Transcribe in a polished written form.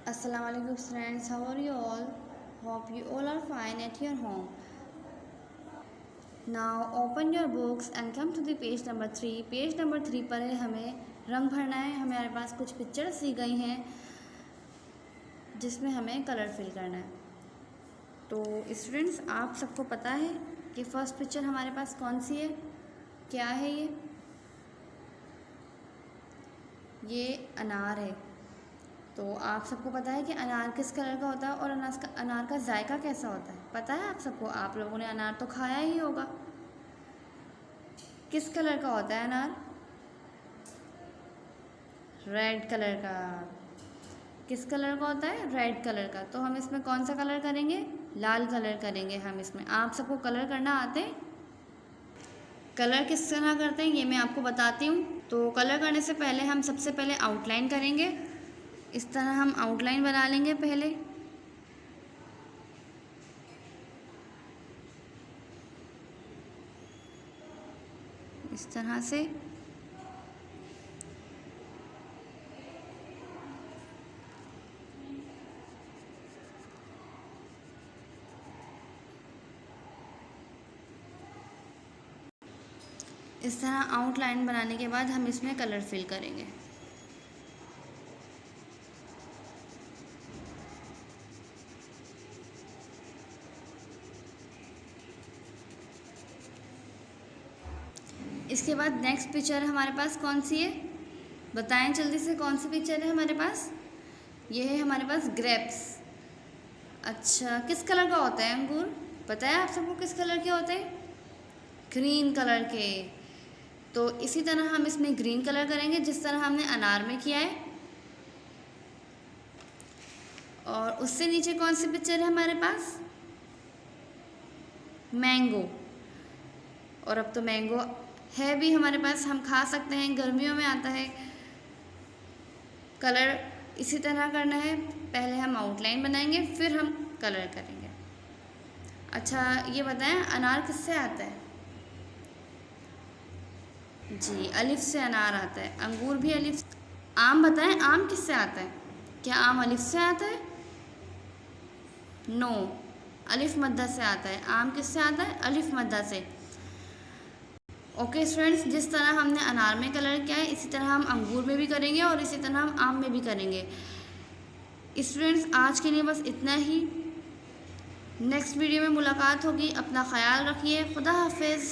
Assalamualaikum friends, how are you all? Hope you all are fine at your home. Now open your books and come to the page number 3. Page number 3 पर है हमें रंग भरना है। हमारे पास कुछ pictures दी गई हैं जिसमें हमें कलर फिल करना है। तो स्टूडेंट्स, आप सबको पता है कि फर्स्ट पिक्चर हमारे पास कौन सी है, क्या है ये अनार है। तो आप सबको पता है कि अनार किस कलर का होता है और अनार का जायका कैसा होता है, पता है आप सबको। आप लोगों ने अनार तो खाया ही होगा। किस कलर का होता है अनार? रेड कलर का। किस कलर का होता है? रेड कलर का। तो हम इसमें कौन सा कलर करेंगे? लाल कलर करेंगे हम इसमें। आप सबको कलर करना आते हैं? कलर किस तरह करते हैं ये मैं आपको बताती हूँ। तो कलर करने से पहले हम सबसे पहले आउटलाइन करेंगे। इस तरह हम आउटलाइन बना लेंगे पहले। इस तरह से आउटलाइन बनाने के बाद हम इसमें कलर फिल करेंगे। इसके बाद नेक्स्ट पिक्चर हमारे पास कौन सी है, बताएं जल्दी से। कौन सी पिक्चर है हमारे पास? ये है हमारे पास ग्रेप्स। अच्छा, किस कलर का होता है अंगूर? पता है आप सबको किस कलर के होते हैं? ग्रीन कलर के। तो इसी तरह हम इसमें ग्रीन कलर करेंगे जिस तरह हमने अनार में किया है। और उससे नीचे कौन सी पिक्चर है हमारे पास? मैंगो। और अब तो मैंगो है भी हमारे पास, हम खा सकते हैं, गर्मियों में आता है। कलर इसी तरह करना है, पहले हम आउटलाइन बनाएंगे फिर हम कलर करेंगे। अच्छा, ये बताएं अनार किससे आता है? जी, अलिफ से अनार आता है। अंगूर भी अलिफ। आम बताएं, आम किससे आता है? क्या आम अलिफ से आता है? नो, अलिफ मद्दा से आता है। आम किससे आता है? अलिफ मद्दा से। ओके स्टूडेंट्स, जिस तरह हमने अनार में कलर किया है इसी तरह हम अंगूर में भी करेंगे और इसी तरह हम आम में भी करेंगे। स्टूडेंट्स, आज के लिए बस इतना ही। नेक्स्ट वीडियो में मुलाकात होगी। अपना ख्याल रखिए। खुदा हाफिज़।